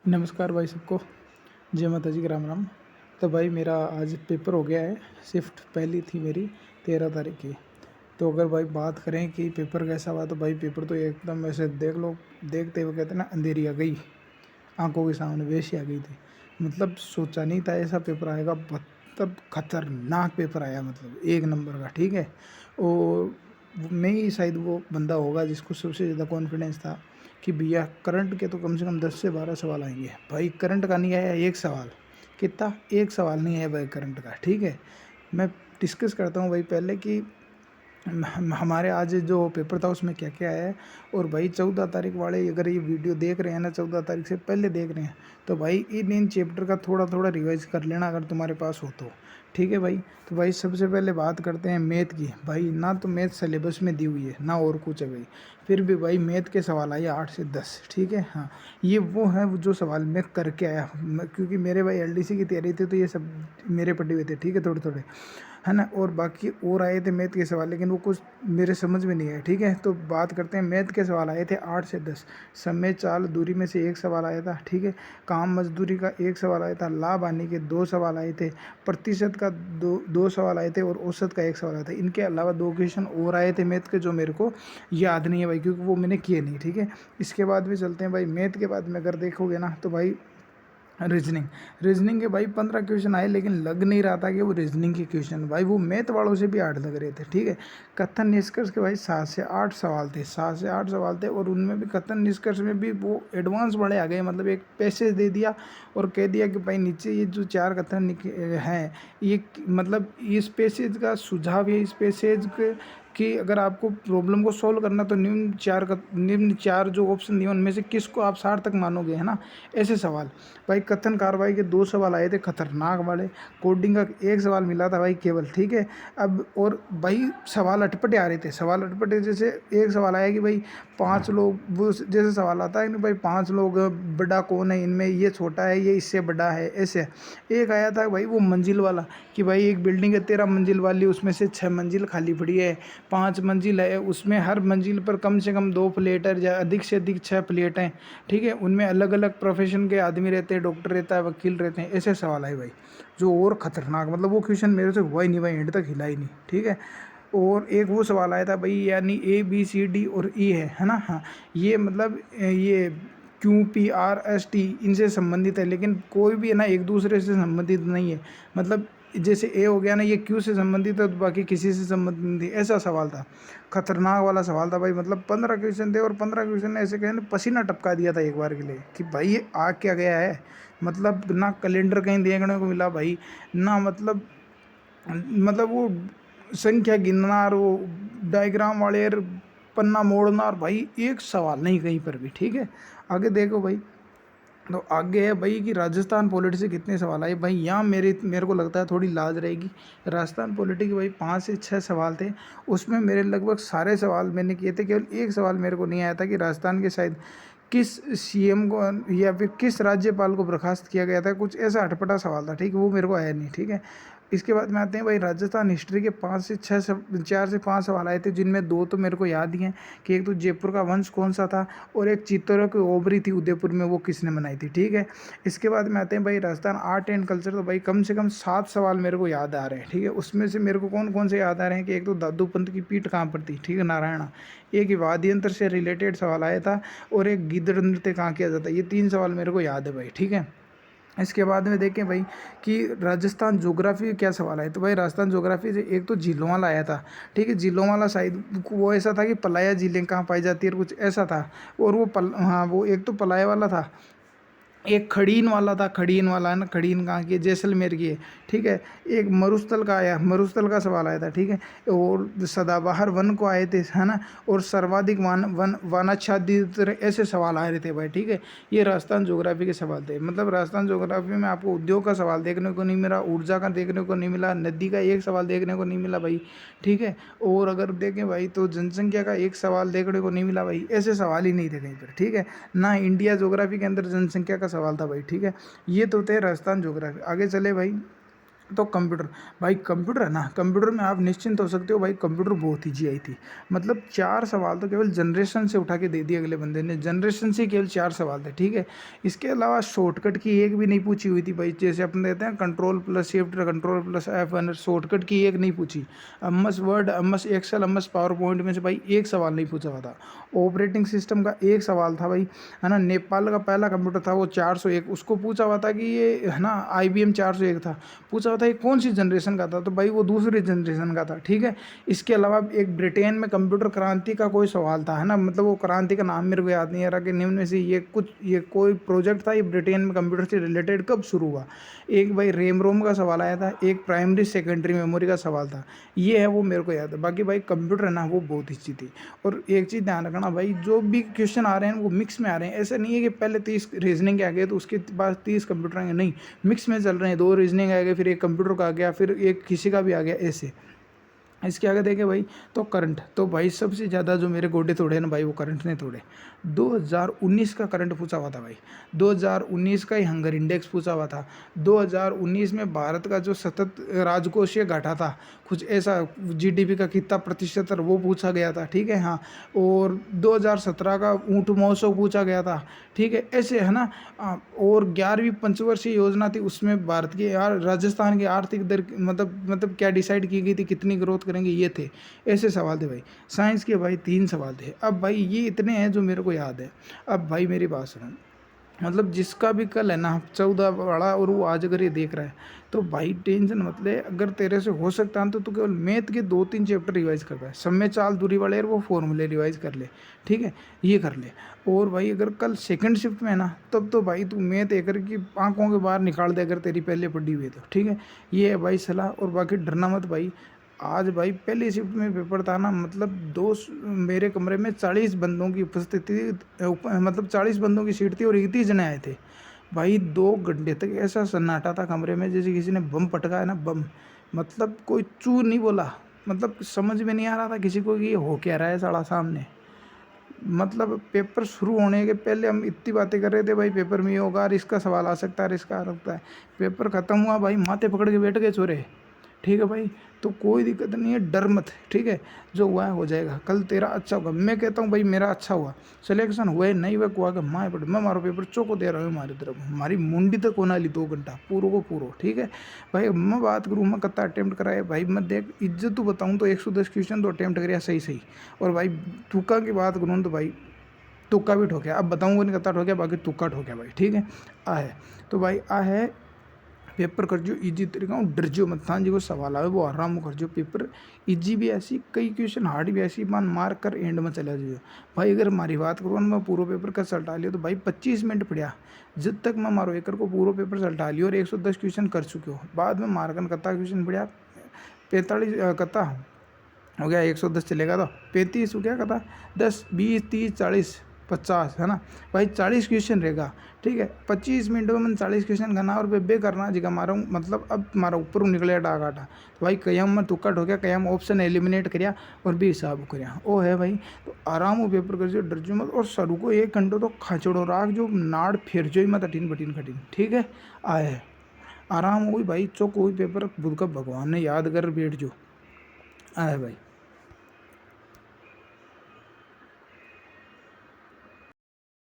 नमस्कार भाई सबको। जय माता जी की राम राम। तो भाई मेरा आज पेपर हो गया है। शिफ्ट पहली थी मेरी 13 तारीख की। तो अगर भाई बात करें कि पेपर कैसा हुआ, तो भाई पेपर तो एकदम ऐसे देख लो, देखते हुए कहते हैं ना, अंधेरी आ गई आंखों के सामने, वैसी आ गई थी। मतलब सोचा नहीं था ऐसा पेपर आएगा। मतलब खतरनाक पेपर आया, मतलब एक नंबर का। ठीक है। और मैं ही शायद वो बंदा होगा जिसको सबसे ज़्यादा कॉन्फिडेंस था कि भैया करंट के तो कम से कम 10 से 12 सवाल आएंगे। भाई करंट का नहीं आया एक सवाल। कितना? एक सवाल नहीं है भाई करंट का। ठीक है। मैं डिस्कस करता हूँ भाई पहले कि हमारे आज जो पेपर था उसमें क्या क्या है। और भाई 14 तारीख वाले अगर ये वीडियो देख रहे हैं ना, 14 तारीख से पहले देख रहे हैं, तो भाई इन चैप्टर का थोड़ा थोड़ा रिवाइज कर लेना अगर तुम्हारे पास हो तो। ठीक है भाई। तो भाई सबसे पहले बात करते हैं मैथ की। भाई ना तो मैथ सिलेबस में दी हुई है ना और कुछ है भाई। फिर भी भाई मैथ के सवाल आए 8 से 10। ठीक है। हाँ, ये वो है जो सवाल मैं करके आया क्योंकि मेरे भाई एलडीसी की तैयारी थी, तो ये सब मेरे पढ़े हुए थे। ठीक है, थोड़े थोड़े, है ना। और बाकी और आए थे मैथ के सवाल, लेकिन वो कुछ मेरे समझ में नहीं आए। ठीक है। तो बात करते हैं मैथ के सवाल आए थे 8 से 10। समय चाल दूरी में से एक सवाल आया था। ठीक है। काम मजदूरी का एक सवाल आया था। लाभ हानि के दो सवाल आए थे। प्रतिशत का दो दो सवाल आए थे और औसत का एक सवाल आया था। इनके अलावा दो क्वेश्चन और आए थे मैथ के जो मेरे को याद नहीं है भाई, क्योंकि वो मैंने किए नहीं। ठीक है। इसके बाद भी चलते हैं भाई मैथ के बाद में अगर देखोगे ना, तो भाई रीजनिंग। रीजनिंग के भाई 15 क्वेश्चन आए, लेकिन लग नहीं रहा था कि वो रीजनिंग के क्वेश्चन, भाई वो मैथ वालों से भी हार्ड लग रहे थे। ठीक है। कथन निष्कर्ष के भाई 7 से 8 सवाल थे। 7 से 8 सवाल थे, और उनमें भी कथन निष्कर्ष में भी वो एडवांस वाले आ गए। मतलब एक पैसेज दे दिया और कह दिया कि भाई नीचे ये जो 4 कथन हैं, ये मतलब इस पैसेज का सुझाव है, इस पैसेज के कि अगर आपको प्रॉब्लम को सोल्व करना, तो निम्न चार जो ऑप्शन दिए उनमें से किसको आप सार्थक मानोगे, है ना। ऐसे सवाल। भाई कथन कार्रवाई के दो सवाल आए थे खतरनाक वाले। कोडिंग का एक सवाल मिला था भाई केवल। ठीक है। अब और भाई सवाल अटपटे आ रहे थे। सवाल अटपटे जैसे एक सवाल आया कि भाई 5 लोग, वो जैसे सवाल आता है कि भाई 5 लोग, बड़ा कौन है इनमें, ये छोटा है ये इससे बड़ा है, ऐसे। एक आया था भाई वो मंजिल वाला, कि भाई एक बिल्डिंग है 13 मंजिल वाली, उसमें से 6 मंजिल खाली पड़ी है। 5 मंजिल है, उसमें हर मंजिल पर कम से कम 2 फ्लैट या अधिक से अधिक 6 फ्लैट हैं। ठीक है। उनमें अलग अलग प्रोफेशन के आदमी रहते हैं, डॉक्टर रहता है, वकील रहते हैं। ऐसे सवाल है भाई जो और ख़तरनाक, मतलब वो क्वेश्चन मेरे से हुआ ही नहीं भाई, एंड तक हिला ही नहीं। ठीक है। और एक वो सवाल आया था भाई, यानी ABCD और E है ना। हाँ, ये मतलब ये QPRST इनसे संबंधित है, लेकिन कोई भी है ना एक दूसरे से संबंधित नहीं है। मतलब जैसे ए हो गया ना, ये क्यू से संबंधित है तो बाकी किसी से संबंधित नहीं, ऐसा सवाल था। खतरनाक वाला सवाल था भाई। मतलब 15 क्वेश्चन थे, और 15 क्वेश्चन ऐसे कहें पसीना टपका दिया था एक बार के लिए कि भाई ये आ क्या गया है। मतलब ना कैलेंडर कहीं देखने को मिला भाई, ना मतलब वो संख्या गिनना, और वो डायग्राम वाले, और पन्ना मोड़ना, और भाई एक सवाल नहीं कहीं पर भी। ठीक है। आगे देखो भाई। तो आगे है भाई कि राजस्थान पॉलिटी से कितने सवाल आए। भाई यहाँ मेरे को लगता है थोड़ी लाज रहेगी। राजस्थान पॉलिटी के भाई 5 से 6 सवाल थे। उसमें मेरे लगभग सारे सवाल मैंने किए थे। केवल एक सवाल मेरे को नहीं आया था कि राजस्थान के शायद किस सीएम को या फिर किस राज्यपाल को बर्खास्त किया गया था, कुछ ऐसा अटपटा सवाल था। ठीक है। वो मेरे को आया नहीं। ठीक है। इसके बाद में आते हैं भाई राजस्थान हिस्ट्री के 4 से 5 सवाल आए थे, जिनमें दो तो मेरे को याद ही हैं कि एक तो जयपुर का वंश कौन सा था, और एक चित्तौरा की ओबरी थी उदयपुर में, वो किसने बनाई थी। ठीक है। इसके बाद में आते हैं भाई राजस्थान आर्ट एंड कल्चर। तो भाई कम से कम 7 सवाल मेरे को याद आ रहे हैं। ठीक है। उसमें से मेरे को कौन कौन से याद आ रहे हैं कि एक तो दादू पंत की पीठ कहाँ पर थी। ठीक है, नारायणा। एक ही वाद्य यंत्र से रिलेटेड सवाल आया था, और एक गिद्ध नृत्य कहाँ किया जाता है। ये 3 सवाल मेरे को याद है भाई। ठीक है। इसके बाद में देखें भाई कि राजस्थान ज्योग्राफी क्या सवाल आए। तो भाई राजस्थान ज्योग्राफी से एक तो झीलों वाला आया था। ठीक है। झीलों वाला शायद वो ऐसा था कि पलाया झीलें कहाँ पाई जाती है, और कुछ ऐसा था। और वो हाँ, वो एक तो पलाया वाला था, एक खड़ीन वाला था। खड़ीन वाला है ना, खड़ीन कहाँ की है, जैसलमेर की है। ठीक है। एक मरुस्थल का आया, मरुस्थल का सवाल आया था। ठीक है। और सदाबहार वन को आए थे, है ना। और सर्वाधिक वानाच्छादित ऐसे सवाल आ रहे थे भाई। ठीक है। ये राजस्थान ज्योग्राफी के सवाल थे। मतलब राजस्थान ज्योग्राफी में आपको उद्योग का सवाल देखने को नहीं मिला, ऊर्जा का देखने को नहीं मिला, नदी का एक सवाल देखने को नहीं मिला भाई। ठीक है। और अगर देखें भाई तो जनसंख्या का एक सवाल देखने को नहीं मिला भाई। ऐसे सवाल ही नहीं थे कहीं पर। ठीक है। ना इंडिया ज्योग्राफी के अंदर जनसंख्या का सवाल था भाई। ठीक है। ये तो थे राजस्थान ज्योग्राफी। आगे चले भाई तो कंप्यूटर, भाई कंप्यूटर है ना, कंप्यूटर में आप निश्चिंत हो सकते हो भाई, कंप्यूटर बहुत ईजी आई थी। मतलब 4 सवाल तो केवल जनरेशन से उठा के दे दिए अगले बंदे ने, जनरेशन से केवल 4 सवाल थे, ठीक है। इसके अलावा शॉर्टकट की एक भी नहीं पूछी हुई थी भाई, जैसे अपन देते हैं control plus shift control plus F1, shortcut की एक नहीं पूछी। MS word, MS excel, MS power point में से भाई एक सवाल नहीं पूछा हुआ था। ऑपरेटिंग सिस्टम का एक सवाल था भाई, है ना। नेपाल का पहला कंप्यूटर था वो 401, उसको पूछा हुआ था कि ये, है ना, IBM 401 था, पूछा हुआ था ये कौन सी जनरेशन का था, तो भाई वो दूसरी जनरेशन का था, ठीक है। इसके अलावा एक ब्रिटेन में कंप्यूटर क्रांति का कोई सवाल था, है ना, मतलब वो क्रांति का नाम मेरे को याद नहीं आ रहा कि निम्न में से ये कोई प्रोजेक्ट था, ये ब्रिटेन में कंप्यूटर से रिलेटेड कब शुरू हुआ। एक भाई रेम रोम का सवाल आया था, एक प्राइमरी सेकेंडरी मेमोरी का सवाल था, ये है वो मेरे को याद है। बाकी भाई कंप्यूटर है ना वो बहुत अच्छी थी। और एक चीज़ ध्यान रखना भाई, जो भी क्वेश्चन आ रहे हैं वो मिक्स में आ रहे हैं, ऐसा नहीं है कि पहले 30 रीजनिंग के आ गए तो उसके बाद 30 कंप्यूटर आएंगे, नहीं, मिक्स में चल रहे हैं, 2 रीजनिंग आ गए, फिर एक कंप्यूटर का आ गया, फिर एक किसी का भी आ गया, ऐसे। इसके आगे देखे भाई, तो करंट, तो भाई सबसे ज़्यादा जो मेरे गोडे तोड़े ना भाई वो करंट ने तोड़े। 2019 का करंट पूछा हुआ था भाई, 2019 का ही हंगर इंडेक्स पूछा हुआ था, 2019 में भारत का जो सतत राजकोषीय घाटा था, कुछ ऐसा, GDP का कितना प्रतिशत है वो पूछा गया था, ठीक है, हाँ। और 2017 का ऊँट महोत्सव पूछा गया था, ठीक है, ऐसे, है ना। और 11वीं पंचवर्षीय योजना थी, उसमें भारत की यार राजस्थान की आर्थिक दर, मतलब क्या डिसाइड की गई थी, कितनी ग्रोथ करेंगे, ये थे, ऐसे सवाल थे भाई। साइंस के भाई 3 सवाल थे। अब भाई ये इतने हैं जो मेरे को याद है। अब भाई मेरी बात सुनो, मतलब जिसका भी कल है ना 14 बड़ा और वो आज अगर ये देख रहा है तो भाई टेंशन मत ले, अगर तेरे से हो सकता है तो तू केवल मैथ के 2-3 चैप्टर रिवाइज कर पाए, समय चाल दूरी वाले और वो फॉर्मूले रिवाइज कर ले, ठीक है, ये कर ले। और भाई अगर कल सेकंड शिफ्ट में है ना, तब तो भाई तू मैथ एक की आंखों के बाहर निकाल दे अगर तेरी पहले पढ़ी हुई है तो, ठीक है। ये है भाई सलाह। और बाकी डरना मत भाई। आज भाई पहली शिफ्ट में पेपर था ना, मतलब मेरे कमरे में 40 बंदों की उपस्थिति मतलब 40 बंदों की सीट थी और 31 जने आए थे भाई। 2 घंटे तक ऐसा सन्नाटा था कमरे में जैसे किसी ने बम पटका है ना, बम। मतलब कोई चू नहीं बोला, मतलब समझ में नहीं आ रहा था किसी को कि ये हो क्या रहा है साला सामने। मतलब पेपर शुरू होने के पहले हम इतनी बातें कर रहे थे भाई, पेपर में ये होगा और इसका सवाल आ सकता है, इसका आ सकता है। पेपर ख़त्म हुआ भाई, माथे पकड़ के बैठ गए छोरे, ठीक है भाई। तो कोई दिक्कत नहीं है, डर मत, ठीक है। जो हुआ है हो जाएगा, कल तेरा अच्छा होगा। मैं कहता हूँ भाई मेरा अच्छा हुआ, सिलेक्शन हुआ है नहीं हुआ कुआ के माए पड़े, मैं मारो पेपर चौको दे रहा हूँ हमारी तरफ, हमारी मुंडी तक होना ली 2 घंटा पूरो को पूरो, ठीक है भाई। मैं बात करूँ मैं कत्ता अटैम्प्ट कराए भाई, मैं देख इज्जत तो बताऊँ तो 110 क्वेश्चन तो अटैम्प्ट कराया सही सही। और भाई तुक्का की बात करूँ तो भाई तुक्का भी ठोक्या, अब बताऊँगा नहीं कत्ता ठोक्या, बाकी तुक्का ठोक्या भाई, ठीक है। आ है तो भाई आ है पेपर कर जो इजी तरीका हूँ, डर जो मत था जी को सवाल आवे वो आराम कर जो। पेपर इजी भी ऐसी, कई क्वेश्चन हार्ड भी ऐसी, मान मार कर एंड में चला जाइए भाई। अगर हमारी बात करूँ ना, मैं पूरा पेपर का सल्टा लिया तो भाई 25 मिनट पढ़िया, जब तक मैं मारो एक को पूरा पेपर सल्टा लिया और 110 क्वेश्चन कर चुके हो। बाद में मारकन कत्ता क्वेश्चन पढ़िया, 45 कत्ता हो गया, 110 चलेगा तो 35 हो गया, कथा 10 20 30 40 50, है ना भाई। 40 क्वेश्चन रहेगा, ठीक है। 25 मिनट में मैंने 40 क्वेश्चन करना और बे करना जिगा मारा हूँ, मतलब अब मारा ऊपर निकले डाक आटा। तो भाई कहीं मैं तुक्का ठोक्या, कहीं हम ऑप्शन एलिमिनेट करिया और भी हिसाब करिया, वो है भाई। तो आराम हो पेपर कर जो, डर जो मत। और सरू को 1 घंटे तो खचड़ो राख जो, नाड़ फिर जो मत अटीन बटीन खटीन, ठीक है। आए आराम हुई भाई, चौक हुई पेपर बुध का भगवान ने याद कर बैठ जो, आए भाई।